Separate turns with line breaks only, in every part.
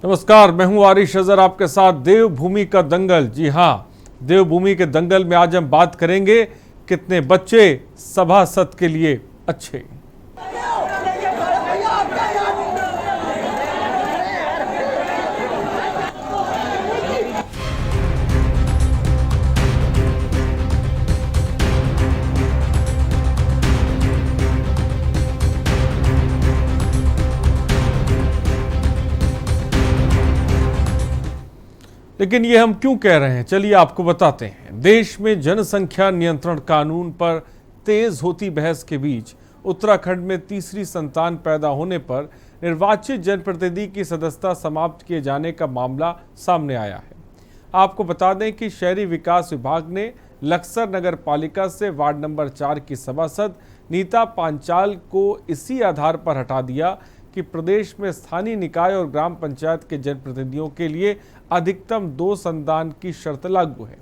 नमस्कार, मैं हूं आरिश अजहर आपके साथ। देवभूमि का दंगल। जी हां, देवभूमि के दंगल में आज हम बात करेंगे कितने बच्चे सभासद के लिए अच्छे। लेकिन ये हम क्यों कह रहे हैं, चलिए आपको बताते हैं। देश में जनसंख्या नियंत्रण कानून पर तेज होती बहस के बीच उत्तराखंड में तीसरी संतान पैदा होने पर निर्वाचित जनप्रतिनिधि की सदस्यता समाप्त किए जाने का मामला सामने आया है। आपको बता दें कि शहरी विकास विभाग ने लक्सर नगर पालिका से वार्ड नंबर 4 की सभासद नीता पांचाल को इसी आधार पर हटा दिया कि प्रदेश में स्थानीय निकाय और ग्राम पंचायत के जनप्रतिनिधियों के लिए अधिकतम 2 संतान की शर्त लागू है।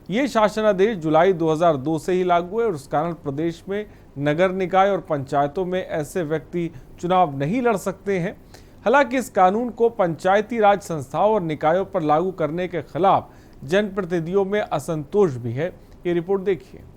ये शासनादेश जुलाई 2002 से ही लागू है और उस कारण प्रदेश में नगर निकाय और पंचायतों में ऐसे व्यक्ति चुनाव नहीं लड़ सकते हैं। हालांकि इस कानून को पंचायती राज संस्थाओं और निकायों पर लागू करने के खिलाफ जनप्रतिनिधियों में असंतोष भी है। ये रिपोर्ट देखिए।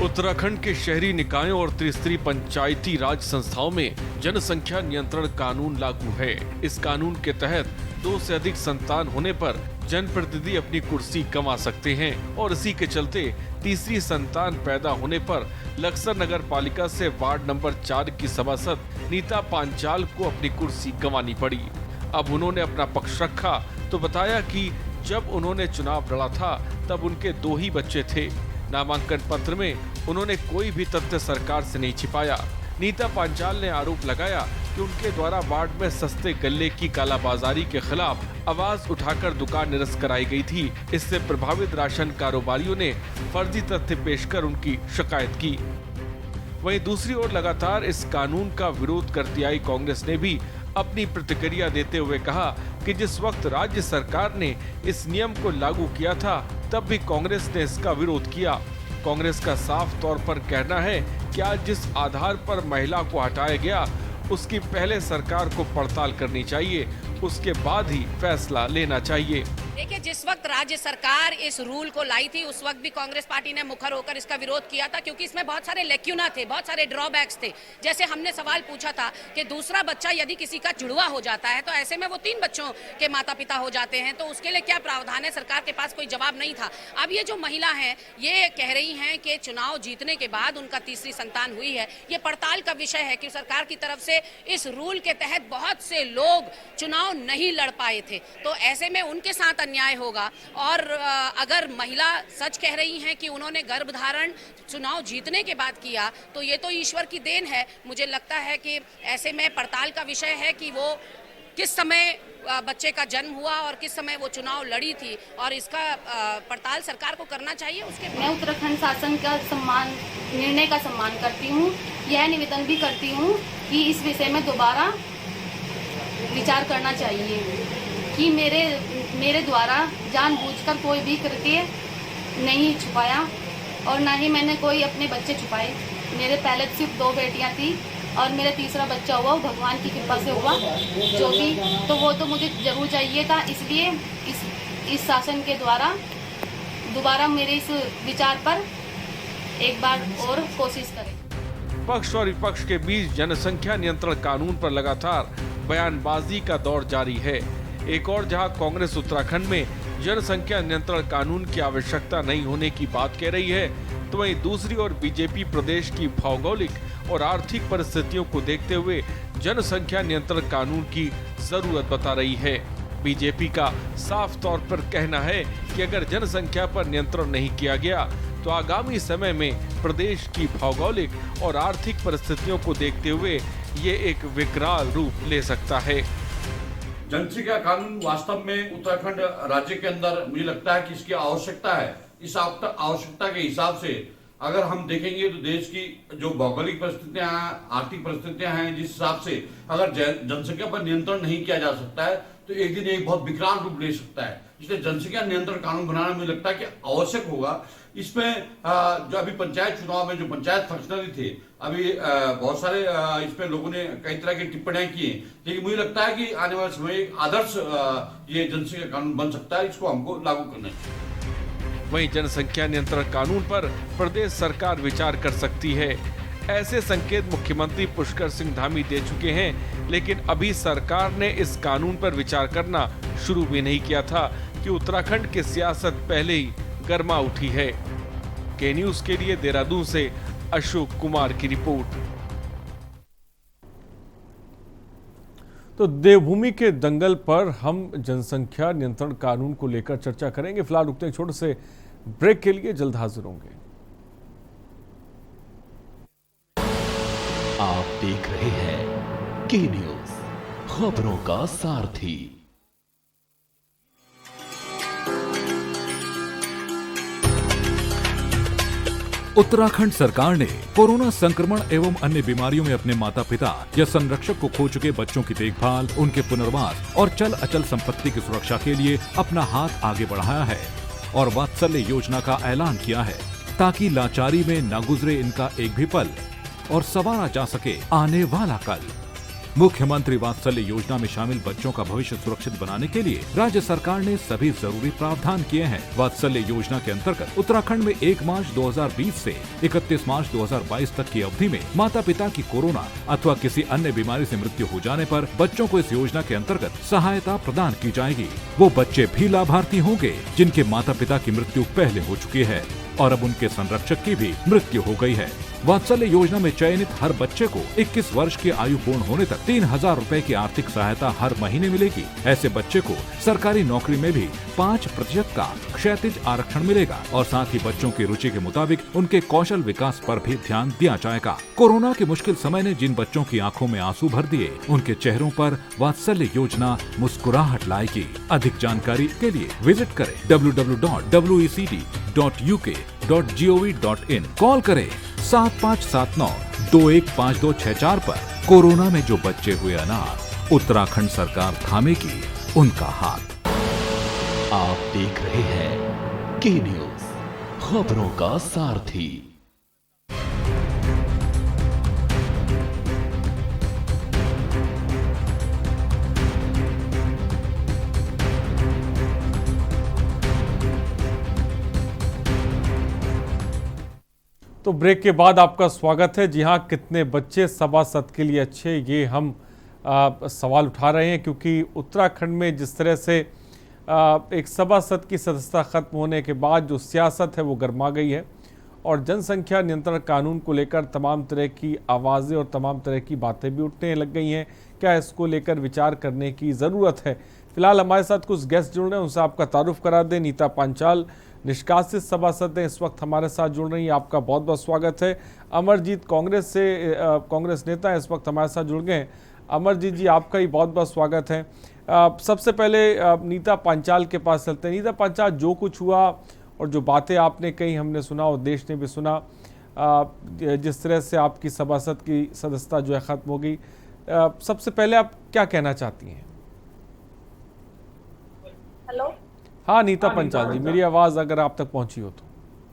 उत्तराखंड के शहरी निकायों और त्रिस्तरीय पंचायती राज संस्थाओं में जनसंख्या नियंत्रण कानून लागू है। इस कानून के तहत 2 से अधिक संतान होने पर जनप्रतिनिधि अपनी कुर्सी गंवा सकते हैं और इसी के चलते तीसरी संतान पैदा होने पर लक्सर नगर पालिका से वार्ड नंबर 4 की सभासद नीता पांचाल को अपनी कुर्सी गंवानी पड़ी। अब उन्होंने अपना पक्ष रखा तो बताया कि जब उन्होंने चुनाव लड़ा था तब उनके 2 ही बच्चे थे। नामांकन पत्र में उन्होंने कोई भी तथ्य सरकार से नहीं छिपाया। नीता पांचाल ने आरोप लगाया कि उनके द्वारा वार्ड में सस्ते गल्ले की कालाबाजारी के खिलाफ आवाज उठाकर दुकान निरस्त कराई गई थी। इससे प्रभावित राशन कारोबारियों ने फर्जी तथ्य पेश कर उनकी शिकायत की। वहीं दूसरी ओर लगातार इस कानून का विरोध करती आई कांग्रेस ने भी अपनी प्रतिक्रिया देते हुए कहा कि जिस वक्त राज्य सरकार ने इस नियम को लागू किया था तब भी कांग्रेस ने इसका विरोध किया। कांग्रेस का साफ तौर पर कहना है कि आज जिस आधार पर महिला को हटाया गया उसकी पहले सरकार को पड़ताल करनी चाहिए, उसके बाद ही फैसला लेना चाहिए।
देखिए, जिस वक्त राज्य सरकार इस रूल को लाई थी उस वक्त भी कांग्रेस पार्टी ने मुखर होकर इसका विरोध किया था, क्योंकि इसमें बहुत सारे लेक्यूना थे, बहुत सारे ड्रॉबैक्स थे। जैसे हमने सवाल पूछा था कि दूसरा बच्चा यदि किसी का जुड़वा हो जाता है तो ऐसे में वो 3 बच्चों के माता पिता हो जाते हैं, तो उसके लिए क्या प्रावधान है। सरकार के पास कोई जवाब नहीं था। अब ये जो महिला है ये कह रही हैं कि चुनाव जीतने के बाद उनका तीसरी संतान हुई है। ये पड़ताल का विषय है कि सरकार की तरफ से इस रूल के तहत बहुत से लोग चुनाव नहीं लड़ पाए थे, तो ऐसे में उनके साथ अन्याय होगा। और अगर महिला सच कह रही हैं कि उन्होंने गर्भधारण चुनाव जीतने के बाद किया तो ये तो ईश्वर की देन है। मुझे लगता है कि ऐसे में पड़ताल का विषय है कि वो किस समय बच्चे का जन्म हुआ और किस समय वो चुनाव लड़ी थी, और इसका पड़ताल सरकार को करना चाहिए। उसके
मैं उत्तराखंड शासन का निर्णय का सम्मान करती हूँ। यह निवेदन भी करती हूँ कि इस विषय में दोबारा विचार करना चाहिए कि मेरे द्वारा जानबूझकर कोई भी कृत्य नहीं छुपाया और ना ही मैंने कोई अपने बच्चे छुपाए। मेरे पहले सिर्फ 2 बेटियां थी और मेरा तीसरा बच्चा हुआ, वो भगवान की कृपा से हुआ। जो भी तो वो तो मुझे जरूर चाहिए था, इसलिए इस शासन के द्वारा दोबारा मेरे इस विचार पर एक बार और कोशिश करें।
पक्ष और विपक्ष के बीच जनसंख्या नियंत्रण कानून पर लगातार बयानबाजी का दौर जारी है। एक और जहां कांग्रेस उत्तराखंड में जनसंख्या नियंत्रण कानून की आवश्यकता नहीं होने की बात कह रही है, तो वहीं दूसरी ओर बीजेपी प्रदेश की भौगोलिक और आर्थिक परिस्थितियों को देखते हुए जनसंख्या नियंत्रण कानून की जरूरत बता रही है। बीजेपी का साफ तौर पर कहना है कि अगर जनसंख्या पर नियंत्रण नहीं किया गया तो आगामी समय में प्रदेश की भौगोलिक और आर्थिक परिस्थितियों को देखते हुए ये एक विकराल रूप ले सकता है।
जनसंख्या कानून वास्तव में उत्तराखंड राज्य के अंदर मुझे लगता है कि इसकी आवश्यकता है। इस आवश्यकता के हिसाब से अगर हम देखेंगे तो देश की जो भौगोलिक परिस्थितियां हैं, आर्थिक परिस्थितियां हैं, जिस हिसाब से अगर जनसंख्या पर नियंत्रण नहीं किया जा सकता है तो एक दिन एक बहुत विकराल रूप ले सकता है। इसलिए जनसंख्या नियंत्रण कानून बनाना मुझे लगता है कि आवश्यक होगा। इसमें जो अभी पंचायत चुनाव में जो पंचायत फंक्शनरी थे, अभी बहुत सारे इसमें लोगों ने कई तरह की टिप्पणियां की, लेकिन मुझे लगता है कि आने वाले समय एक आदर्श ये जनसंख्या कानून बन सकता है। इसको हमको लागू करना चाहिए।
वहीं जनसंख्या नियंत्रण कानून पर प्रदेश सरकार विचार कर सकती है। ऐसे संकेत मुख्यमंत्री पुष्कर सिंह धामी दे चुके हैं, लेकिन अभी सरकार ने इस कानून पर विचार करना शुरू भी नहीं किया था कि उत्तराखंड की सियासत पहले ही गर्मा उठी है। के न्यूज के लिए देहरादून से अशोक कुमार की रिपोर्ट। तो देवभूमि के दंगल पर हम जनसंख्या नियंत्रण कानून को लेकर चर्चा करेंगे। फिलहाल रुकते हैं छोटे से ब्रेक के लिए, जल्द हाजिर होंगे।
आप देख रहे हैं के न्यूज, खबरों का सारथी। उत्तराखंड सरकार ने कोरोना संक्रमण एवं अन्य बीमारियों में अपने माता पिता या संरक्षक को खो चुके बच्चों की देखभाल, उनके पुनर्वास और चल अचल संपत्ति की सुरक्षा के लिए अपना हाथ आगे बढ़ाया है और वात्सल्य योजना का ऐलान किया है, ताकि लाचारी में न गुजरे इनका एक भी पल और संवारा जा सके आने वाला कल। मुख्यमंत्री वात्सल्य योजना में शामिल बच्चों का भविष्य सुरक्षित बनाने के लिए राज्य सरकार ने सभी जरूरी प्रावधान किए हैं। वात्सल्य योजना के अंतर्गत उत्तराखंड में 1 मार्च 2020 से 31 मार्च 2022 तक की अवधि में माता पिता की कोरोना अथवा किसी अन्य बीमारी से मृत्यु हो जाने पर बच्चों को इस योजना के अंतर्गत सहायता प्रदान की जाएगी। वो बच्चे भी लाभार्थी होंगे जिनके माता पिता की मृत्यु पहले हो चुकी है और अब उनके संरक्षक की भी मृत्यु हो गई है। वात्सल्य योजना में चयनित हर बच्चे को 21 वर्ष की आयु पूर्ण होने तक 3000 रुपए की आर्थिक सहायता हर महीने मिलेगी। ऐसे बच्चे को सरकारी नौकरी में भी 5% का क्षैतिज आरक्षण मिलेगा और साथ ही बच्चों की रुचि के मुताबिक उनके कौशल विकास पर भी ध्यान दिया जाएगा। कोरोना के मुश्किल समय ने जिन बच्चों की आंखों में आंसू भर दिए, उनके चेहरों पर वात्सल्य योजना मुस्कुराहट लाएगी। अधिक जानकारी के लिए विजिट करें www.wect.uk.gov.in। कॉल करें 7579-215264 पर। कोरोना में जो बच्चे हुए अनाथ, उत्तराखंड सरकार थामेगी उनका हाथ। आप देख रहे हैं के न्यूज, खबरों का सारथी।
तो ब्रेक के बाद आपका स्वागत है। जी हाँ, कितने बच्चे सभासद के लिए अच्छे, ये हम सवाल उठा रहे हैं, क्योंकि उत्तराखंड में जिस तरह से एक सभासद की सदस्यता खत्म होने के बाद जो सियासत है वो गर्मा गई है और जनसंख्या नियंत्रण कानून को लेकर तमाम तरह की आवाज़ें और तमाम तरह की बातें भी उठने लग गई हैं। क्या इसको लेकर विचार करने की ज़रूरत है? फिलहाल हमारे साथ कुछ गेस्ट जुड़ रहे हैं, उनसे आपका तारुफ करा दें। नीता पांचाल निष्कासित सभासद हैं, इस वक्त हमारे साथ जुड़ रही हैं, आपका बहुत बहुत स्वागत है। अमरजीत कांग्रेस से कांग्रेस नेता है, इस वक्त हमारे साथ जुड़ गए हैं। अमरजीत जी, आपका ही बहुत बहुत स्वागत है। सबसे पहले नीता पांचाल के पास चलते हैं। नीता पांचाल, जो कुछ हुआ और जो बातें आपने कही हमने सुना और देश ने भी सुना, जिस तरह से आपकी सभासद की सदस्यता जो है ख़त्म हो गई, सबसे पहले आप क्या कहना चाहती हैं?
हेलो।
हाँ नीता पांचाल जी, मेरी आवाज़ अगर आप तक पहुंची हो तो।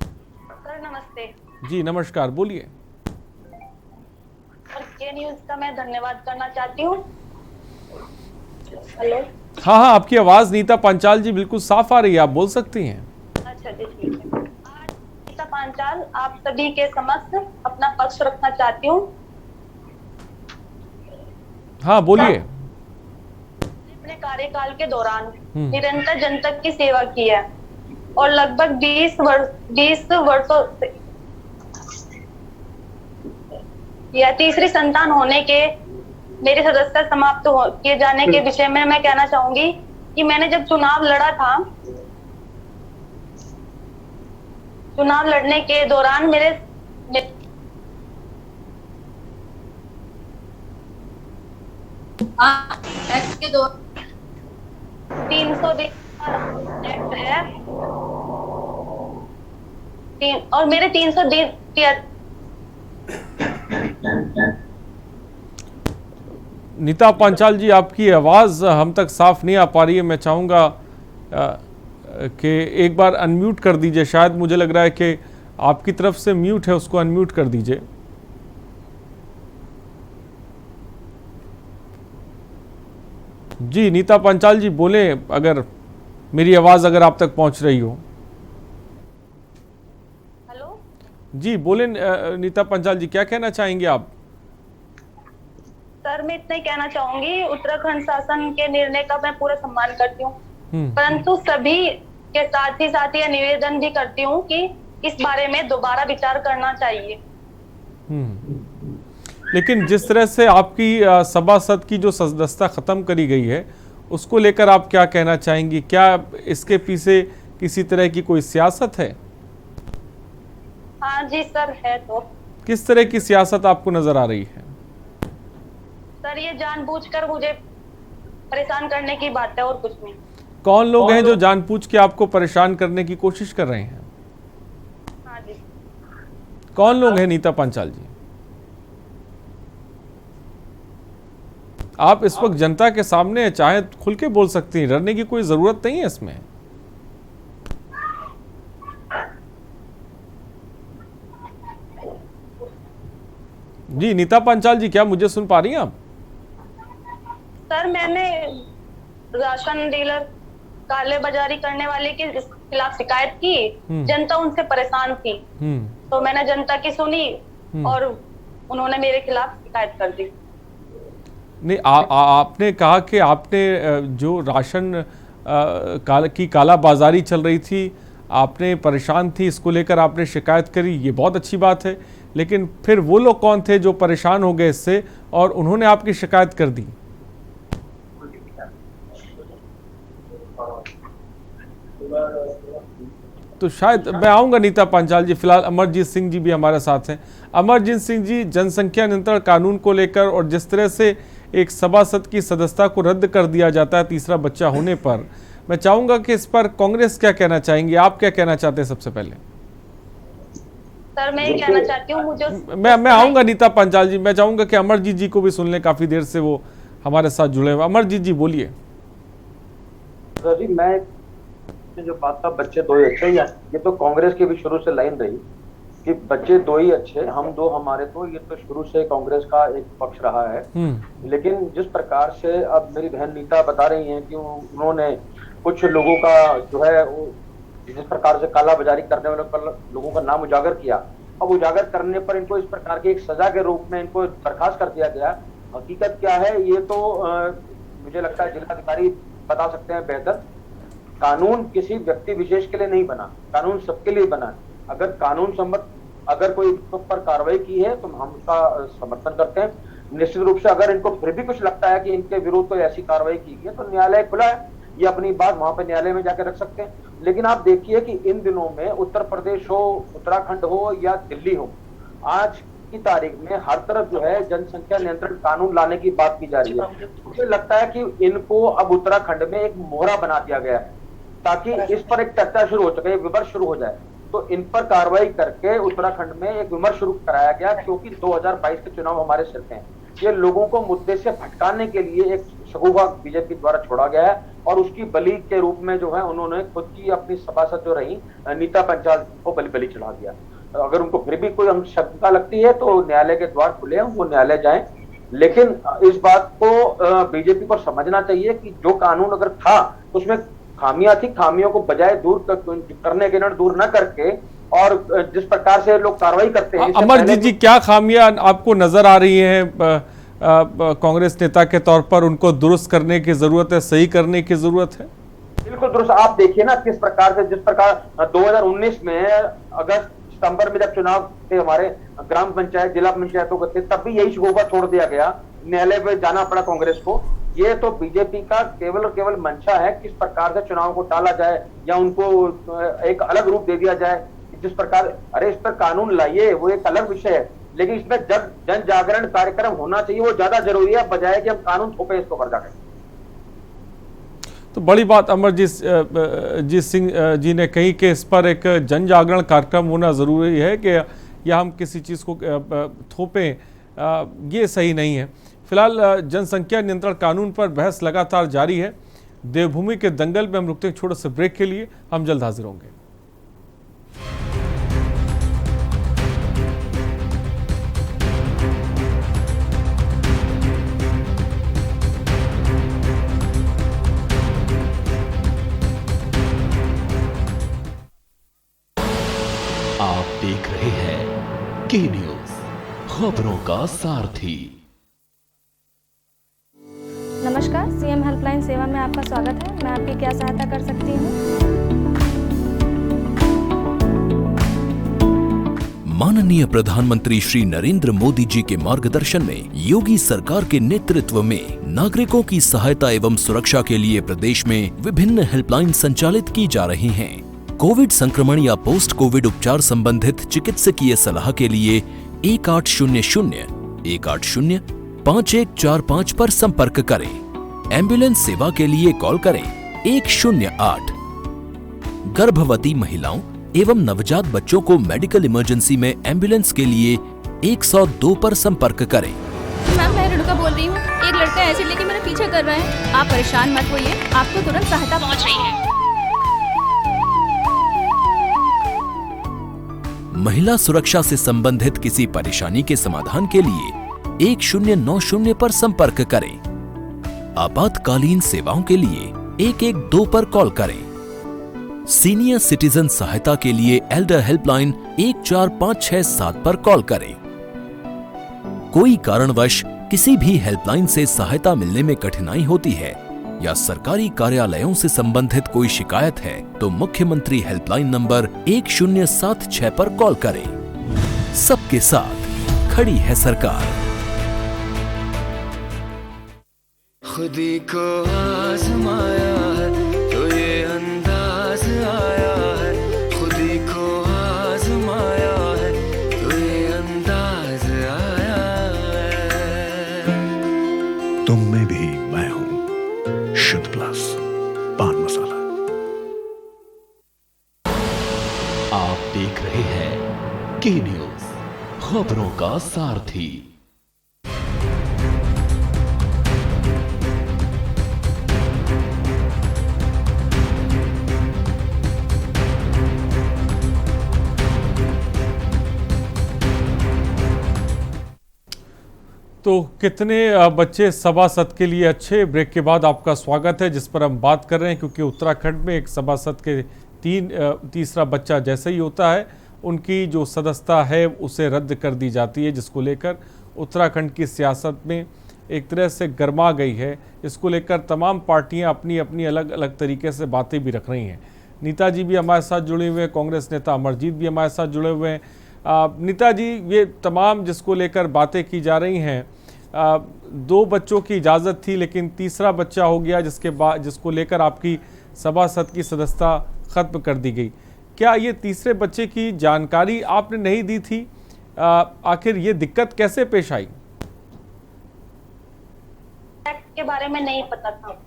सर नमस्ते।
जी नमस्कार, बोलिए।
के न्यूज़ का मैं धन्यवाद करना चाहती हूँ। हेलो।
हाँ, आपकी आवाज़ नीता पांचाल जी बिल्कुल साफ आ रही है, आप बोल सकती हैं।
अच्छा जी, ठीक है। आज नीता पांचाल आप सभी के समक्ष अपना पक्ष रखना चाहती हूँ।
हाँ बोलिए।
अपने कार्यकाल के दौरान निरंतर जनता की सेवा की है और लगभग 20 वर्षों से यह तीसरी संतान होने के मेरी सदस्यता समाप्त किए जाने के विषय में मैं कहना चाहूंगी कि मैंने जब चुनाव लड़ा था, चुनाव लड़ने के दौरान मेरे 300 है और मेरे 300
नीता पांचाल जी, आपकी आवाज़ हम तक साफ नहीं आ पा रही है। मैं चाहूँगा कि एक बार अनम्यूट कर दीजिए। शायद मुझे लग रहा है कि आपकी तरफ से म्यूट है, उसको अनम्यूट कर दीजिए। जी नीता पांचाल जी बोले, अगर मेरी आवाज़ अगर आप तक पहुंच रही हो।
हेलो
जी बोले नीता पांचाल जी, क्या कहना चाहेंगे आप?
सर, मैं इतना ही कहना चाहूंगी, उत्तराखंड शासन के निर्णय का मैं पूरा सम्मान करती हूँ, परंतु सभी के साथ ही यह निवेदन भी करती हूँ कि इस बारे में दोबारा विचार करना चाहिए।
लेकिन जिस तरह से आपकी सभासद की जो सदस्यता खत्म करी गई है, उसको लेकर आप क्या कहना चाहेंगी? क्या इसके पीछे किसी तरह की कोई सियासत है?
हाँ जी सर, है। तो
किस तरह की सियासत आपको नजर आ रही है?
सर, ये जानबूझकर मुझे परेशान करने की बात है और कुछ नहीं।
कौन लोग हैं जो जानबूझ के आपको परेशान करने की कोशिश कर रहे हैं?
हाँ जी।
कौन लोग हैं नीता पांचाल जी? आप इस वक्त जनता के सामने चाहे खुल के बोल सकती हैं, डरने की कोई जरूरत नहीं है इसमें। जी नीता पांचाल जी, क्या मुझे सुन पा रही हैं आप?
सर, मैंने राशन डीलर काले बाजारी करने वाले के खिलाफ शिकायत की। जनता उनसे परेशान थी, तो मैंने जनता की सुनी और उन्होंने मेरे खिलाफ शिकायत कर दी।
नहीं, आपने कहा कि आपने जो राशन की काला बाजारी चल रही थी, आपने परेशान थी, इसको लेकर आपने शिकायत करी, ये बहुत अच्छी बात है। लेकिन फिर वो लोग कौन थे जो परेशान हो गए इससे और उन्होंने आपकी शिकायत कर दी? तो शायद मैं आऊंगा नीता पांचाल जी। फिलहाल अमरजीत सिंह जी भी हमारे साथ हैं। अमरजीत सिंह जी, जनसंख्या नियंत्रण कानून को लेकर और जिस तरह से एक सभासद की सदस्यता को रद्द कर दिया जाता है तीसरा बच्चा होने पर, मैं चाहूंगा कि इस पर कांग्रेस क्या कहना चाहेंगे? आप क्या कहना चाहते हैं? सबसे पहले
सर, मैं ये कहना चाहती हूँ, मुझे
मैं आऊंगा नीता पांचाल जी। मैं चाहूंगा कि अमरजीत जी को भी सुन लें, काफी देर से वो हमारे साथ जुड़े हुए। अमरजीत जी बोलिए।
जी, मैं जो बात था बच्चे दो ही अच्छे, ये तो कांग्रेस की भी शुरू से लाइन रही कि बच्चे दो ही अच्छे, हम दो हमारे दो, ये तो शुरू से कांग्रेस का एक पक्ष रहा है। लेकिन जिस प्रकार से अब मेरी बहन नीता बता रही हैं कि उन्होंने कुछ लोगों का जो है जिस प्रकार से काला बाजारी करने वाले लोगों का नाम उजागर किया, अब उजागर करने पर इनको इस प्रकार की एक सजा के रूप में इनको बर्खास्त कर दिया गया। हकीकत क्या है ये तो मुझे लगता है जिलाधिकारी बता सकते हैं बेहतर। कानून किसी व्यक्ति विशेष के लिए नहीं बना, कानून सबके लिए बना। अगर कानून सम्मत अगर कोई पर कार्रवाई की है तो हम उसका समर्थन करते हैं। निश्चित रूप से अगर इनको फिर भी कुछ लगता है कि इनके विरुद्ध कोई ऐसी कार्रवाई की गई है तो न्यायालय खुला है, ये अपनी बात वहां पे न्यायालय में जाकर रख सकते हैं। लेकिन आप देखिए कि इन दिनों में उत्तर प्रदेश हो, उत्तराखंड हो या दिल्ली हो, आज की तारीख में हर तरफ जो है जनसंख्या नियंत्रण कानून लाने की बात की जा रही है। मुझे लगता है कि इनको अब उत्तराखंड में एक मोहरा बना दिया गया है ताकि इस पर एक चर्चा शुरू हो सके, एक विमर्श शुरू हो जाए। तो इन पर कार्रवाई करके उत्तराखंड में एक विमर्श शुरू कराया गया, क्योंकि 2022 के चुनाव हमारे सिर पे हैं। ये लोगों को मुद्दे से भटकाने के लिए एक शगुफा बीजेपी द्वारा छोड़ा गया है और उसकी बलि के रूप में जो है उन्होंने खुद की अपनी सभासद जो रही नीता पांचाल को बलि चढ़ा दिया। अगर उनको फिर भी कोई शंका लगती है तो न्यायालय के द्वार खुले हैं, वो न्यायालय जाएं। लेकिन इस बात को बीजेपी को समझना चाहिए कि जो कानून अगर था उसमें खामियां थी, खामियों को बजाय दूर करने के दूर न करके और जिस प्रकार से लोग कार्रवाई करते हैं।
अमरजीत जी, क्या खामियां आपको नजर आ रही हैं कांग्रेस नेता के तौर पर? उनको दुरुस्त करने की जरूरत है, सही करने की जरूरत है।
बिल्कुल दुरुस्त। आप देखिए ना किस प्रकार से, जिस प्रकार 2019 में अगस्त सितंबर में जब चुनाव थे हमारे ग्राम पंचायत जिला पंचायतों के थे, तब भी यही शगुफा छोड़ दिया गया, न्यायालय में जाना पड़ा कांग्रेस को। ये तो बीजेपी का केवल और केवल मंशा है किस प्रकार से चुनाव को टाला जाए या उनको एक अलग रूप दे दिया जाए। जिस प्रकार, अरे इस पर कानून लाइए, वो एक अलग विषय है, लेकिन इसमें जन जागरण कार्यक्रम होना चाहिए, वो ज्यादा जरूरी है बजाय कि हम कानून थोपे इसको पर जाकर।
तो बड़ी बात अमरजीत सिंह जी ने कही कि इस पर एक जन जागरण कार्यक्रम होना जरूरी है कि या हम किसी चीज को थोपें, ये सही नहीं है। फिलहाल जनसंख्या नियंत्रण कानून पर बहस लगातार जारी है। देवभूमि के दंगल में हम रुकते हैं छोटे से ब्रेक के लिए, हम जल्द हाजिर होंगे।
आप देख रहे हैं के न्यूज, खबरों का सारथी।
नमस्कार, सीएम हेल्पलाइन सेवा में आपका स्वागत है। मैं आपकी क्या सहायता कर सकती हूँ?
माननीय प्रधानमंत्री श्री नरेंद्र मोदी जी के मार्गदर्शन में योगी सरकार के नेतृत्व में नागरिकों की सहायता एवं सुरक्षा के लिए प्रदेश में विभिन्न हेल्पलाइन संचालित की जा रही हैं। कोविड संक्रमण या पोस्ट कोविड उपचार संबंधित चिकित्सकीय सलाह के लिए 1800-180-5145 पर संपर्क करें। एम्बुलेंस सेवा के लिए कॉल करें 108। गर्भवती महिलाओं एवं नवजात बच्चों को मेडिकल इमरजेंसी में एम्बुलेंस के लिए 102 पर संपर्क करें।
मैम, मैं रेणुका बोल रही हूँ। एक लड़का एसिड लेके मेरा पीछा कर रहा है। आप परेशान मत होइए, आपको तुरंत सहायता पहुँच रही है।
महिला सुरक्षा से संबंधित किसी परेशानी के समाधान के लिए 1090 पर संपर्क करें। आपातकालीन सेवाओं के लिए 112 पर कॉल करें। सीनियर सिटीजन सहायता के लिए एल्डर हेल्पलाइन 14567 पर कॉल करें। कोई कारणवश किसी भी हेल्पलाइन से सहायता मिलने में कठिनाई होती है या सरकारी कार्यालयों से संबंधित कोई शिकायत है तो मुख्यमंत्री हेल्पलाइन नंबर 1076 पर कॉल करें। सबके साथ खड़ी है सरकार।
खुदी को आजमाया है तो ये अंदाज आया है, खुदी को आजमाया है तो ये अंदाज आया है।
तुम में भी मैं हूं, शुद्ध प्लस पान मसाला।
आप देख रहे हैं के न्यूज, खबरों का सारथी।
तो कितने बच्चे सभासद के लिए अच्छे, ब्रेक के बाद आपका स्वागत है, जिस पर हम बात कर रहे हैं। क्योंकि उत्तराखंड में एक सभासद के तीसरा बच्चा जैसे ही होता है, उनकी जो सदस्यता है उसे रद्द कर दी जाती है, जिसको लेकर उत्तराखंड की सियासत में एक तरह से गर्मा गई है। इसको लेकर तमाम पार्टियां अपनी अपनी अलग अलग तरीके से बातें भी रख रही हैं। नीता जी भी हमारे साथ जुड़े हुए हैं, कांग्रेस नेता अमरजीत भी हमारे साथ जुड़े हुए हैं। नीता जी, ये तमाम जिसको लेकर बातें की जा रही हैं, 2 बच्चों की इजाज़त थी लेकिन तीसरा बच्चा हो गया, जिसके बाद जिसको लेकर आपकी सभासद की सदस्यता ख़त्म कर दी गई। क्या ये तीसरे बच्चे की जानकारी आपने नहीं दी थी? आखिर ये दिक्कत कैसे पेश आई?
एक्ट के बारे में नहीं पता था।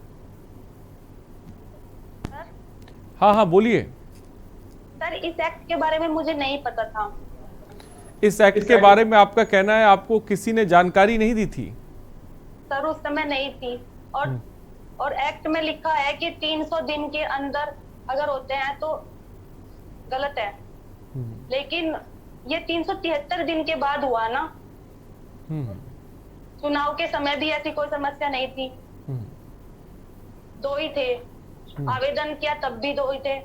हाँ, बोलिए।
सर, इस एक्ट के बारे में मुझे नहीं पता था।
इस एक्ट के बारे में आपका कहना है आपको किसी ने जानकारी नहीं दी थी?
सर, उस समय नहीं थी। और एक्ट में लिखा है कि 300 दिन के अंदर अगर होते हैं तो गलत है, लेकिन ये 373 दिन के बाद हुआ ना। चुनाव के समय भी ऐसी कोई समस्या नहीं थी। 2 ही थे, आवेदन किया तब भी 2 ही थे,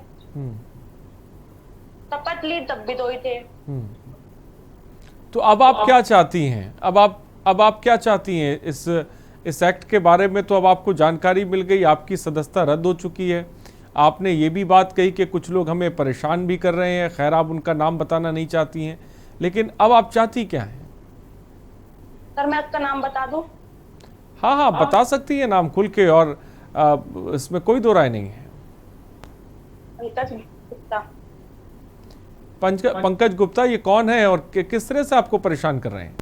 शपथ ली तब भी 2 ही थे।
तो अब आप क्या चाहती हैं? अब आप क्या चाहती हैं? इस एक्ट के बारे में तो अब आपको जानकारी मिल गई, आपकी सदस्यता रद्द हो चुकी है। आपने ये भी बात कही कि कुछ लोग हमें परेशान भी कर रहे हैं, खैर आप उनका नाम बताना नहीं चाहती हैं, लेकिन अब आप चाहती क्या हैं?
सर, मैं उसका नाम बता दूं?
हाँ, बता सकती है नाम खुल के, और इसमें कोई दो राय नहीं है। पंकज गुप्ता, ये कौन है और किस तरह से आपको परेशान कर रहे हैं?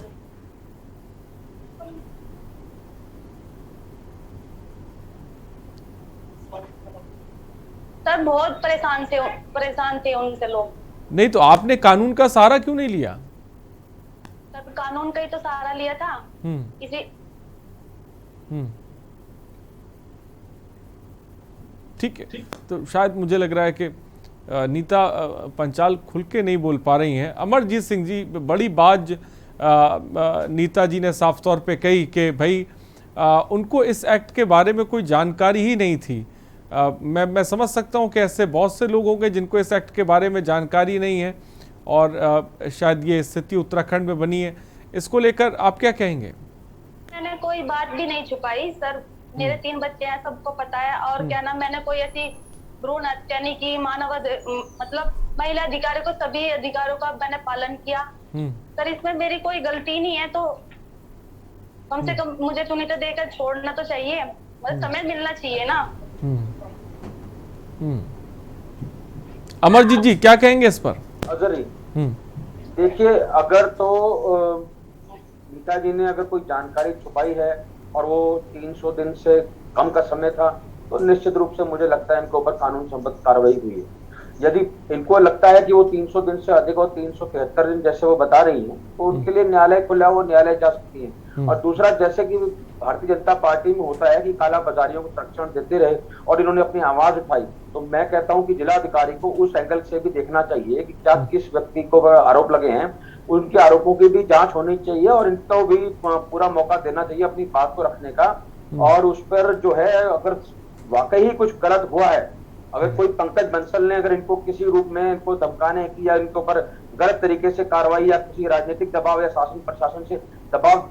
सर, बहुत परेशान थे उनसे लोग।
नहीं तो आपने कानून का सहारा क्यों नहीं लिया?
सर, कानून का ही तो सहारा लिया था।
ठीक है, तो शायद मुझे लग रहा है कि नीता पंचाल खुल के नहीं बोल पा रही हैं। अमरजीत सिंह जी, बड़ी बात नीता जी ने साफ तौर पे कही कि भाई उनको इस एक्ट के बारे में कोई जानकारी ही नहीं थी। मैं समझ सकता हूं कि ऐसे बहुत से लोग होंगे जिनको इस एक्ट के बारे में जानकारी नहीं है और शायद ये स्थिति उत्तराखंड में बनी है। इसको लेकर आप क्या कहेंगे?
मैंने कोई बात भी नहीं छुपाई सर, मेरे 3 बच्चे हैं, सबको पता है। और क्या नाम, मैंने कोई ऐसी भ्रूण हत्या नहीं की, मतलब महिला अधिकारियों को, सभी अधिकारों का मैंने पालन किया सर। इसमें मेरी कोई गलती नहीं है, तो कम से कम मुझे सुनीता देकर छोड़ना तो चाहिए, मतलब समय मिलना चाहिए ना।
अमरजीत जी क्या कहेंगे इस पर?
अगर देखिए, अगर तो नीता जी ने अगर कोई जानकारी छुपाई है और वो 300 दिन से कम का समय था, तो निश्चित रूप से मुझे लगता है इनके ऊपर कानून संबद्ध कार्रवाई हुई है। यदि इनको लगता है कि वो 300 दिन से अधिक और 373 दिन जैसे वो बता रही हैं, तो उनके लिए न्यायालय खुला, वो न्यायालय जा सकती है। और दूसरा, जैसे कि भारतीय जनता पार्टी में होता है कि काला बाजारियों को संरक्षण देते रहे और इन्होंने अपनी आवाज उठाई, तो मैं कहता हूं कि जिलाधिकारी को उस एंगल से भी देखना चाहिए कि क्या किस व्यक्ति को आरोप लगे हैं, उनके आरोपों की भी जांच होनी चाहिए और इनको भी पूरा मौका देना चाहिए अपनी बात को रखने का। और उस पर जो है, अगर वाकई ही कुछ गलत हुआ है, अगर कोई पंकज बंसल ने अगर इनको किसी रूप में इनको धमकाने की या इनको पर गलत तरीके से कार्रवाई या किसी राजनीतिक दबाव या शासन प्रशासन से दबाव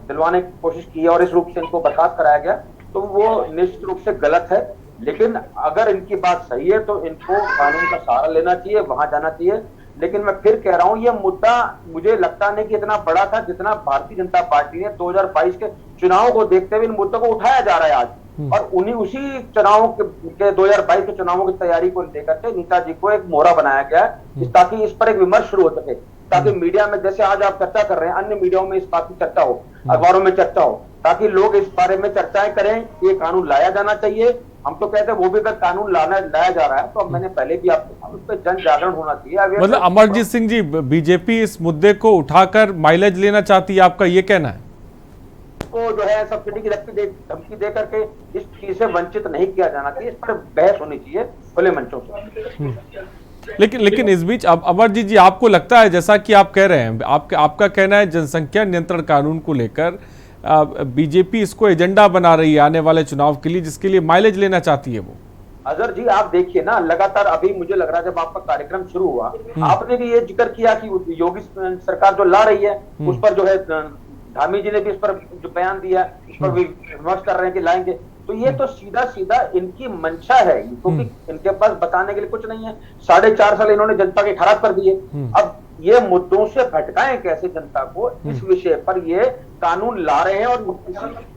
दिलवाने की कोशिश की और इस रूप से इनको बर्खास्त कराया गया, तो वो निश्चित रूप से गलत है। लेकिन अगर इनकी बात सही है तो इनको कानून का सहारा लेना चाहिए, वहां जाना चाहिए। लेकिन मैं फिर कह रहा हूं, ये मुद्दा मुझे लगता नहीं कि इतना बड़ा था जितना भारतीय जनता पार्टी ने 2022 के चुनाव को देखते हुए इन मुद्दों को उठाया जा रहा है आज। और उसी चुनाव के 2022 के चुनावों की तैयारी को लेकर के नीता जी को एक मोहरा बनाया गया है, ताकि इस पर एक विमर्श शुरू हो सके, ताकि मीडिया में, जैसे आज आप चर्चा कर रहे हैं, अन्य मीडियाओं में इस बात की चर्चा हो, अखबारों में चर्चा हो, ताकि लोग इस बारे में चर्चाएं करें। ये कानून लाया जाना चाहिए। हम तो कहते हैं वो भी अगर कानून लाया जा रहा है तो मैंने पहले भी आपको कहा, उस पर जन जागरण होना चाहिए।
मतलब अमरजीत सिंह जी, बीजेपी इस मुद्दे को उठाकर माइलेज लेना चाहती है, आपका ये कहना है?
को जो है सब्सिडी की धमकी दे करके इस चीज से वंचित नहीं किया जाना चाहिए, इस पर बहस होनी चाहिए खुले मंचों से।
लेकिन इस बीच अब अमरजीत जी, आपको लगता है, जैसा कि आप कह रहे हैं, आपका कहना है जनसंख्या नियंत्रण कानून को लेकर बीजेपी इसको एजेंडा बना रही है आने वाले चुनाव के लिए, जिसके लिए माइलेज लेना चाहती है वो?
अजहर जी, आप देखिए ना, लगातार अभी मुझे लग रहा है जब आपका कार्यक्रम शुरू हुआ, आपने भी ये जिक्र किया कि योगी सरकार जो ला रही है उस पर जो है, धामी जी ने भी इस पर जो बयान दिया, इस पर भी विमर्श कर रहे हैं कि लाएंगे। तो ये तो सीधा सीधा इनकी मंशा है, क्योंकि इनके पास बताने के लिए कुछ नहीं है। 4.5 साल इन्होंने जनता के खराब कर दिए। अब ये मुद्दों से भटकाएं कैसे जनता को, इस विषय पर ये कानून ला रहे हैं। और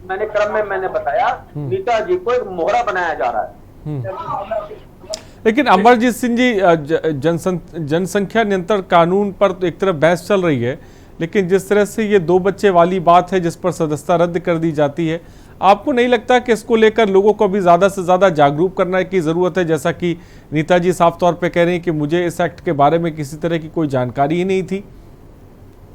मैंने क्रम में मैंने बताया, नीता जी को एक मोहरा बनाया जा रहा है।
लेकिन अमरजीत सिंह जी, जनसंख्या नियंत्रण कानून पर तो एक तरफ बहस चल रही है, लेकिन जिस तरह से ये 2 बच्चे वाली बात है जिस पर सदस्यता रद्द कर दी जाती है, आपको नहीं लगता कि इसको लेकर लोगों को भी ज़्यादा से ज़्यादा जागरूक करने की ज़रूरत है? जैसा कि नीता जी साफ तौर पे कह रही हैं कि मुझे इस एक्ट के बारे में किसी तरह की कोई जानकारी ही नहीं थी।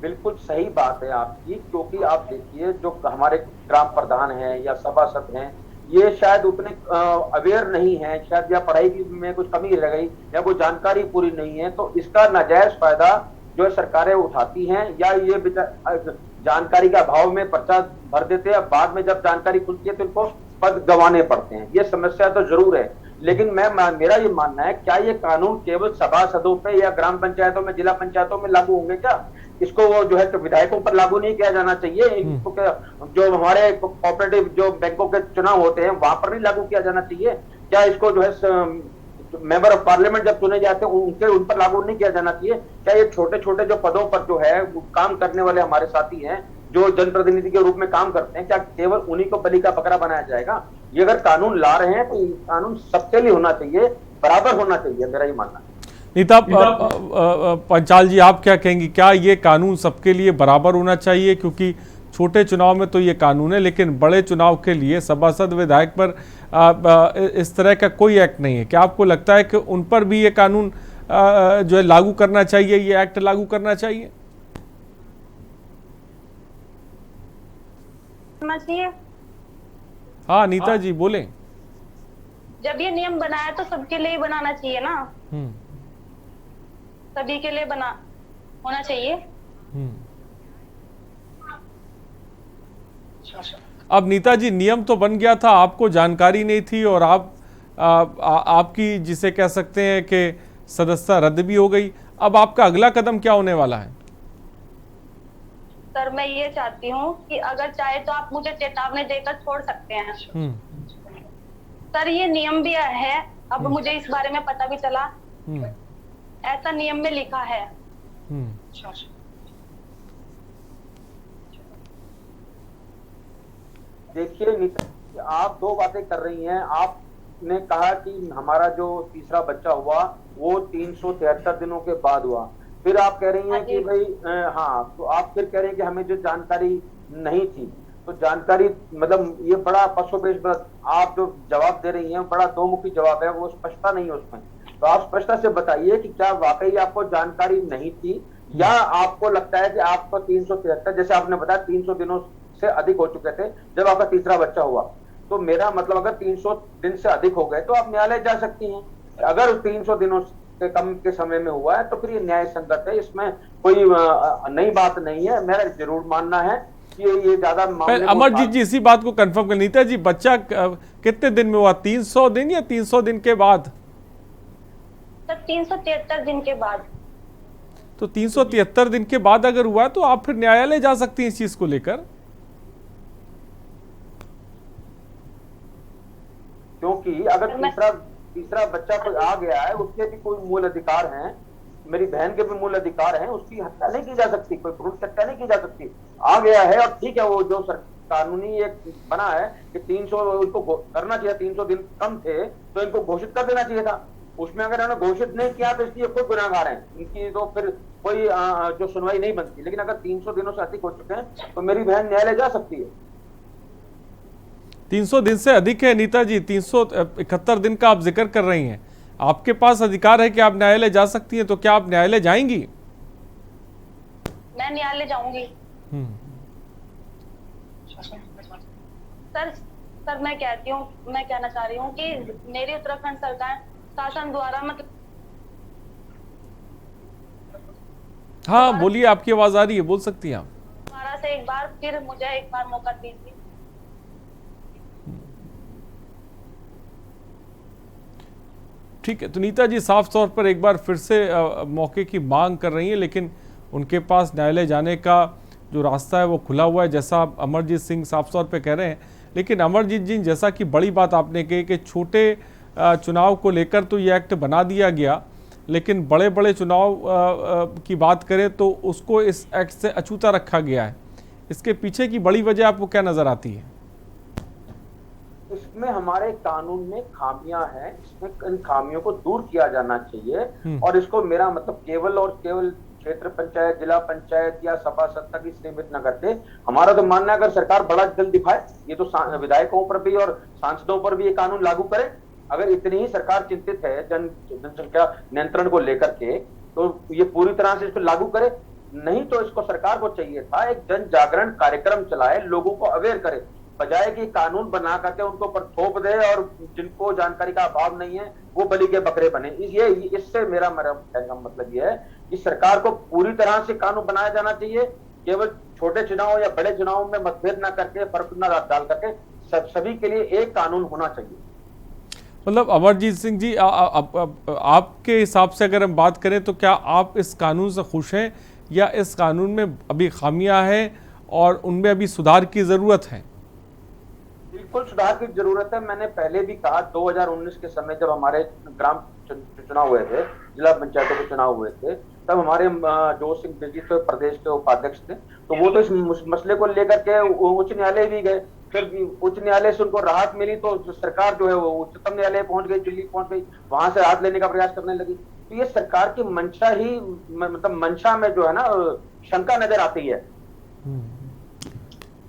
बिल्कुल सही बात है आपकी, क्योंकि आप देखिए, जो हमारे ग्राम प्रधान हैं या सभासद हैं, ये शायद उतने अवेयर नहीं है, शायद या पढ़ाई में कुछ कमी रह गई या कोई जानकारी पूरी नहीं है, तो इसका नाजायज फायदा जो सरकारें उठाती हैं, या ये जानकारी का अभाव में पर्चा भर देते हैं। बाद में जब जानकारी खुलती है तो इनको पद गंवाने पड़ते हैं। ये समस्या तो जरूर है, लेकिन मेरा ये मानना है, क्या ये कानून केवल सभासदों पे या ग्राम पंचायतों में, जिला पंचायतों में लागू होंगे क्या? इसको वो जो है विधायकों पर लागू नहीं किया जाना चाहिए? इनको जो हमारे कोऑपरेटिव जो बैंकों के चुनाव होते हैं वहां पर नहीं लागू किया जाना चाहिए क्या? इसको जो है मेंबर ऑफ पार्लियामेंट जब चुने जाते हैं उन पर लागू नहीं किया जाना चाहिए क्या? ये छोटे छोटे जो पदों पर जो है काम करने वाले हमारे साथी हैं, जो जनप्रतिनिधि के रूप में काम करते हैं, क्या केवल उन्हीं को बलि का बकरा बनाया जाएगा? ये अगर कानून ला रहे हैं तो कानून सबके लिए होना चाहिए, बराबर होना चाहिए, मेरा ये मानना है।
नीता पंचाल जी, आप क्या कहेंगी, क्या ये कानून सबके लिए बराबर होना चाहिए? क्योंकि छोटे चुनाव में तो ये कानून है, लेकिन बड़े चुनाव के लिए सभासद विधायक पर इस तरह का कोई एक्ट नहीं है। क्या आपको लगता है कि उन पर भी ये कानून जो है लागू करना चाहिए, ये एक्ट लागू करना चाहिए?
हाँ नीता जी बोले।
जब ये नियम बनाया तो सबके लिए ही बनाना चाहिए ना, सभी के लिए बना होना चाहिए।
अब नीता जी नियम तो बन गया था, आपको जानकारी नहीं थी और आपकी जिसे कह सकते हैं कि सदस्यता रद्द भी हो गई। अब आपका अगला कदम क्या होने वाला है?
सर मैं ये चाहती हूँ कि अगर चाहे तो आप मुझे चेतावनी देकर छोड़ सकते हैं। सर ये नियम भी है, अब मुझे इस बारे में पता भी चला, ऐसा नियम में लिखा है।
देखिए आप दो बातें कर रही हैं। आपने कहा कि हमारा जो तीसरा बच्चा हुआ वो 373 दिनों के बाद हुआ, फिर आप कह रही हैं कि भाई हाँ, तो आप फिर कह रही हैं कि हमें जो जानकारी नहीं थी, तो जानकारी मतलब ये बड़ा पशुपेश आप जो जवाब दे रही हैं बड़ा दोमुखी जवाब है, वो स्पष्टता नहीं है उसमें। तो आप स्पष्टता से बताइए कि क्या वाकई आपको जानकारी नहीं थी या आपको लगता है कि आपको 373, जैसे आपने बताया 300 दिनों से अधिक हो चुके थे जब आपका तीसरा बच्चा हुआ, तो मेरा मतलब अगर 300 दिन से अधिक हो गए तो आप न्यायालय जा सकती हैं। अगर 300 दिनों से कम के समय में हुआ है तो फिर ये न्याय संगत है, इसमें कोई नई बात नहीं है। मेरा जरूर मानना है कि ये ज्यादा
अमरजीत जी इसी बात को कंफर्म कर। नीता जी बच्चा कितने दिन में हुआ, 300 दिन या 300 दिन के बाद?
सर 373 दिन के बाद।
तो 373 दिन के बाद अगर हुआ तो आप फिर न्यायालय जा सकती हैं इस चीज को लेकर,
क्योंकि अगर तीसरा बच्चा कोई आ गया है, उसके भी कोई मूल अधिकार हैं, मेरी बहन के भी मूल अधिकार हैं, उसकी हत्या नहीं की जा सकती, कोई भ्रूण हत्या नहीं की जा सकती। आ गया है और ठीक है, वो जो कानूनी एक बना है कि 300 उनको करना चाहिए, 300 दिन कम थे तो इनको घोषित कर देना चाहिए था। उसमें अगर इन्होंने घोषित नहीं किया तो इसलिए खुद गुनाहगार हैं, इनकी तो फिर कोई जो सुनवाई नहीं बनती। लेकिन अगर 300 दिनों से अधिक हो चुके हैं तो मेरी बहन न्यायालय जा सकती है।
300 दिन से अधिक है नीता जी, 371 दिन का आप जिक्र कर रही हैं, आपके पास अधिकार है कि आप न्यायालय जा सकती हैं, तो क्या आप न्यायालय जाएंगी?
मैं न्यायालय जाऊंगी। सर मैं कहना चाह रही हूँ कि मेरी उत्तराखंड सरकार शासन द्वारा मतलब।
हाँ बोलिए, आपकी आवाज आ रही है, बोल सकती हैं आप।
दोबारा से एक बार फिर मुझे एक बार मौका दीजिए।
ठीक है, तो नीता जी साफ तौर पर एक बार फिर से मौके की मांग कर रही हैं, लेकिन उनके पास न्यायालय जाने का जो रास्ता है वो खुला हुआ है, जैसा अमरजीत सिंह साफ तौर पे कह रहे हैं। लेकिन अमरजीत जी, जैसा कि बड़ी बात आपने कही कि छोटे चुनाव को लेकर तो ये एक्ट बना दिया गया, लेकिन बड़े बड़े चुनाव की बात करें तो उसको इस एक्ट से अछूता रखा गया है। इसके पीछे की बड़ी वजह आपको क्या नजर आती है?
इसमें हमारे कानून में खामियां हैं, इसमें इन खामियों को दूर किया जाना चाहिए। और इसको मेरा मतलब केवल और केवल क्षेत्र पंचायत, जिला पंचायत या सभा सत्ता की सीमित न करते, हमारा तो मानना है अगर सरकार बड़ा दिल दिखाए, ये तो विधायकों पर भी और सांसदों पर भी ये कानून लागू करे। अगर इतनी ही सरकार चिंतित है जनसंख्या नियंत्रण को लेकर के, तो ये पूरी तरह से इसको लागू करे। नहीं तो इसको सरकार को चाहिए था एक जन जागरण कार्यक्रम चलाए, लोगों को अवेयर करे, बजाय कि कानून बना करके उनको ऊपर थोप दे और जिनको जानकारी का अभाव नहीं है वो बलि के बकरे बने। इससे मेरा कहने का मतलब ये है कि सरकार को पूरी तरह से कानून बनाया जाना चाहिए, केवल छोटे चुनाव या बड़े चुनाव में मतभेद न करके, फर्क न डाल करके सभी के लिए एक कानून होना चाहिए।
मतलब अमरजीत सिंह जी, आपके हिसाब से अगर हम बात करें तो क्या आप इस कानून से खुश हैं या इस कानून में अभी खामियां हैं और उनमें अभी सुधार की जरूरत है?
बिल्कुल सुधार की जरूरत है। मैंने पहले भी कहा 2019 के समय जब हमारे ग्राम चुनाव हुए थे, जिला पंचायतों के चुनाव हुए थे, तब हमारे जोश सिंह बेगी तो प्रदेश के उपाध्यक्ष थे, तो वो तो इस मसले को लेकर के उच्च न्यायालय भी गए। फिर उच्च न्यायालय से उनको राहत मिली तो सरकार जो है वो उच्चतम न्यायालय पहुंच गई, दिल्ली पहुंच गई, वहां से राहत लेने का प्रयास करने लगी। तो ये सरकार की मंशा ही मतलब मंशा में जो है ना शंका नजर आती है।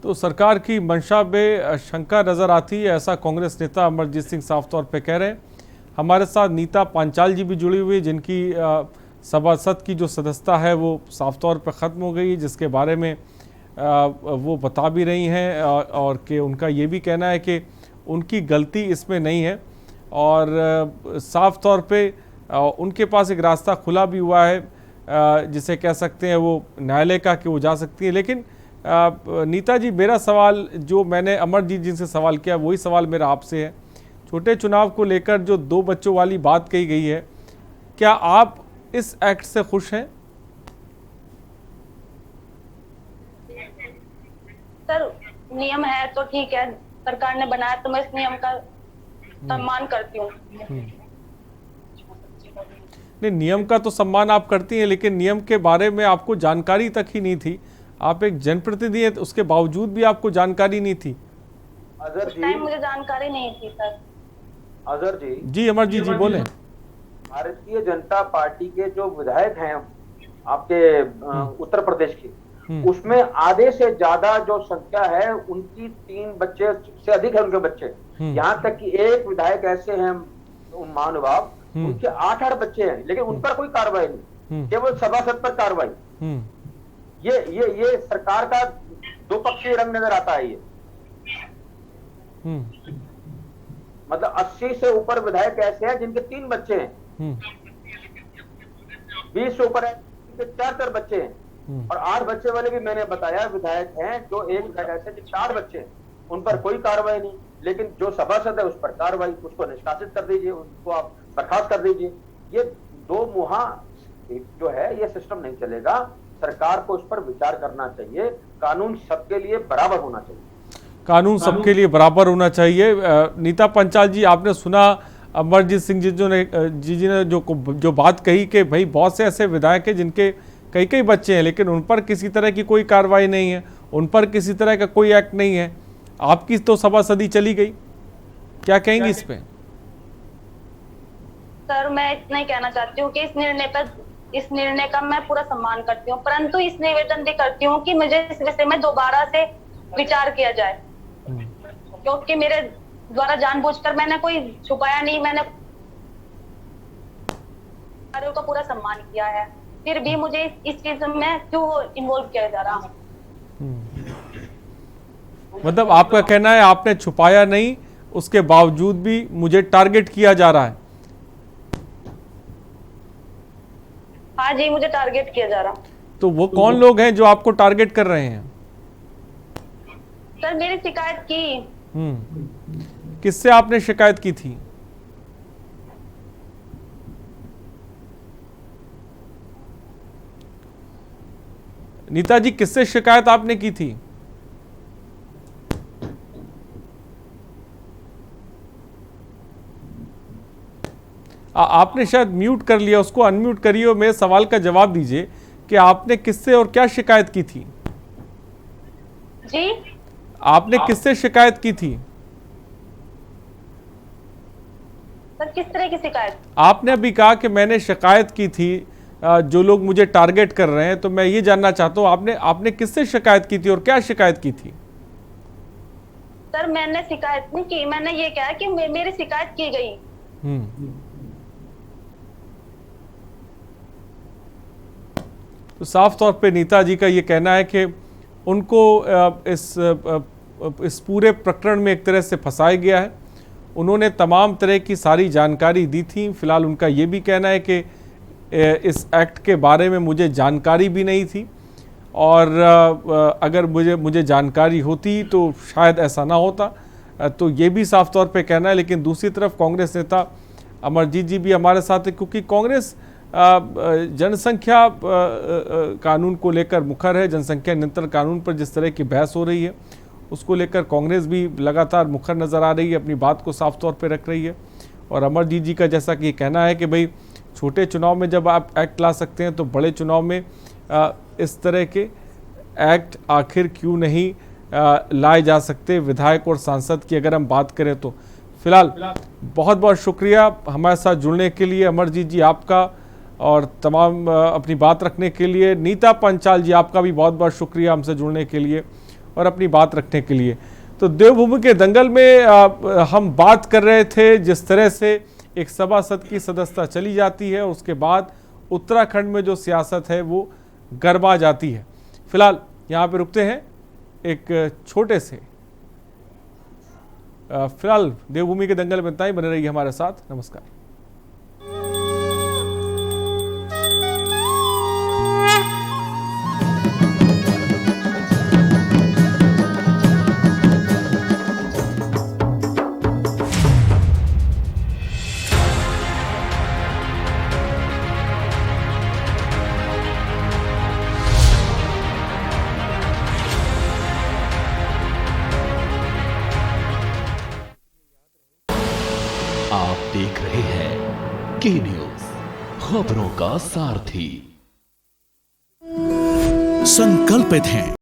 तो सरकार की मंशा में शंका नजर आती है, ऐसा कांग्रेस नेता अमरजीत सिंह साफ तौर पे कह रहे हैं। हमारे साथ नीता पांचाल जी भी जुड़ी हुई, जिनकी सभासद की जो सदस्यता है वो साफ तौर पे ख़त्म हो गई, जिसके बारे में वो बता भी रही हैं और कि उनका ये भी कहना है कि उनकी गलती इसमें नहीं है और साफ तौर पे उनके पास एक रास्ता खुला भी हुआ है, जिसे कह सकते हैं वो न्यायालय का कि वो जा सकती है। लेकिन नीता जी, मेरा सवाल जो मैंने अमरजीत जी से सवाल किया वही सवाल मेरा आपसे है। छोटे चुनाव को लेकर जो 2 बच्चों वाली बात कही गई है, क्या आप इस एक्ट से खुश हैं?
सर, नियम है तो ठीक है, सरकार ने बनाया तो मैं इस नियम का सम्मान करती हूँ।
नहीं, नियम का तो सम्मान आप करती हैं, लेकिन नियम के बारे में आपको जानकारी तक ही नहीं थी। आप एक जनप्रतिनिधि हैं, उसके बावजूद भी आपको जानकारी नहीं थी।
उस टाइम मुझे जानकारी नहीं थी सर।
अजहर जी।
जी अमरजीत जी बोले।
भारतीय जनता पार्टी के जो विधायक हैं आपके उत्तर प्रदेश के, उसमें आधे से ज्यादा जो संख्या है उनकी 3 बच्चे से अधिक है उनके बच्चे। यहाँ तक कि एक विधायक ऐसे हैं महानुभाव, उनके 8 बच्चे हैं, लेकिन उन पर कोई कार्रवाई नहीं, केवल सभासद पर कार्रवाई। ये सरकार का 2 पक्षीय रंग नजर आता है। ये मतलब 80 से ऊपर विधायक ऐसे हैं जिनके 3 बच्चे हैं, 20 से ऊपर है जिनके 4 बच्चे हैं, और 8 बच्चे वाले भी मैंने बताया विधायक हैं जो एक विधायक ऐसे जो 4 बच्चे हैं, उन पर कोई कार्रवाई नहीं। लेकिन जो सभासद है उस पर कार्रवाई, उसको निष्कासित कर दीजिए, उसको आप बर्खास्त कर दीजिए। ये 2 मुहा जो है ये सिस्टम नहीं चलेगा। सरकार को उस पर विचार करना चाहिए। कानून सबके लिए बराबर होना चाहिए।
कानून सबके लिए बराबर होना चाहिए। नीता पंचाल जी, आपने सुना अमरजीत सिंह जी ने जो बात कही कि भाई बहुत से ऐसे विधायक हैं जिनके कई बच्चे हैं, लेकिन उन पर किसी तरह की कोई कार्रवाई नहीं है, उन पर किसी तरह का कोई एक्ट नहीं है। आपकी तो सभासदी चली गई, क्या कहेंगी इस पे?
सर, मैं इतना ही कहना चाहती हूँ कि इस निर्णय का मैं पूरा सम्मान करती हूँ, परंतु इस निवेदन भी करती हूँ कि मुझे इस विषय में दोबारा से विचार किया जाए, क्योंकि मेरे द्वारा जानबूझकर मैंने कोई छुपाया नहीं, मैंने का पूरा सम्मान किया है, फिर भी मुझे इस चीज में क्यों इन्वॉल्व किया जा रहा है?
मतलब आपका कहना है आपने छुपाया नहीं, उसके बावजूद भी मुझे टारगेट किया जा रहा है?
हाँ जी, मुझे टारगेट किया जा रहा।
तो वो कौन लोग हैं जो आपको टारगेट कर रहे हैं?
सर, मेरी शिकायत की।
किससे आपने शिकायत की थी? नीता जी, किससे शिकायत आपने की थी? आपने शायद म्यूट कर लिया, उसको अनम्यूट करिए और मेरे सवाल का जवाब दीजिए कि आपने किससे और क्या शिकायत की थी?
जी?
आपने किससे शिकायत की थी?
सर, किस तरह की शिकायत?
आपने अभी कहा कि मैंने शिकायत की थी, जो लोग मुझे टारगेट कर रहे हैं, तो मैं ये जानना चाहता हूँ आपने किससे शिकायत की थी और क्या शिकायत की थी?
सर, मैंने शिकायत नहीं की, मैंने ये कहा कि मेरी शिकायत की गई।
तो साफ तौर पे नीता जी का ये कहना है कि उनको इस पूरे प्रकरण में एक तरह से फंसाया गया है। उन्होंने तमाम तरह की सारी जानकारी दी थी। फिलहाल उनका ये भी कहना है कि इस एक्ट के बारे में मुझे जानकारी भी नहीं थी, और अगर मुझे जानकारी होती तो शायद ऐसा ना होता। तो ये भी साफ तौर पे कहना है। लेकिन दूसरी तरफ कांग्रेस नेता अमरजीत जी भी हमारे साथ है, क्योंकि कांग्रेस जनसंख्या कानून को लेकर मुखर है। जनसंख्या नियंत्रण कानून पर जिस तरह की बहस हो रही है उसको लेकर कांग्रेस भी लगातार मुखर नज़र आ रही है, अपनी बात को साफ तौर पे रख रही है। और अमरजीत जी का जैसा कि कहना है कि भाई छोटे चुनाव में जब आप एक्ट ला सकते हैं तो बड़े चुनाव में इस तरह के एक्ट आखिर क्यों नहीं लाए जा सकते। विधायक और सांसद की अगर हम बात करें तो फिलहाल बहुत बहुत शुक्रिया हमारे साथ जुड़ने के लिए अमरजीत जी आपका, और तमाम अपनी बात रखने के लिए। नीता पंचाल जी, आपका भी बहुत बहुत शुक्रिया हमसे जुड़ने के लिए और अपनी बात रखने के लिए। तो देवभूमि के दंगल में हम बात कर रहे थे जिस तरह से एक सभासद की सदस्यता चली जाती है और उसके बाद उत्तराखंड में जो सियासत है वो गरमा जाती है। फिलहाल यहाँ पे रुकते हैं एक छोटे से फिलहाल देवभूमि के दंगल में इतना ही। बने रहिए हमारे साथ। नमस्कार।
आप देख रहे हैं के न्यूज, खबरों का सारथी।
संकल्पित हैं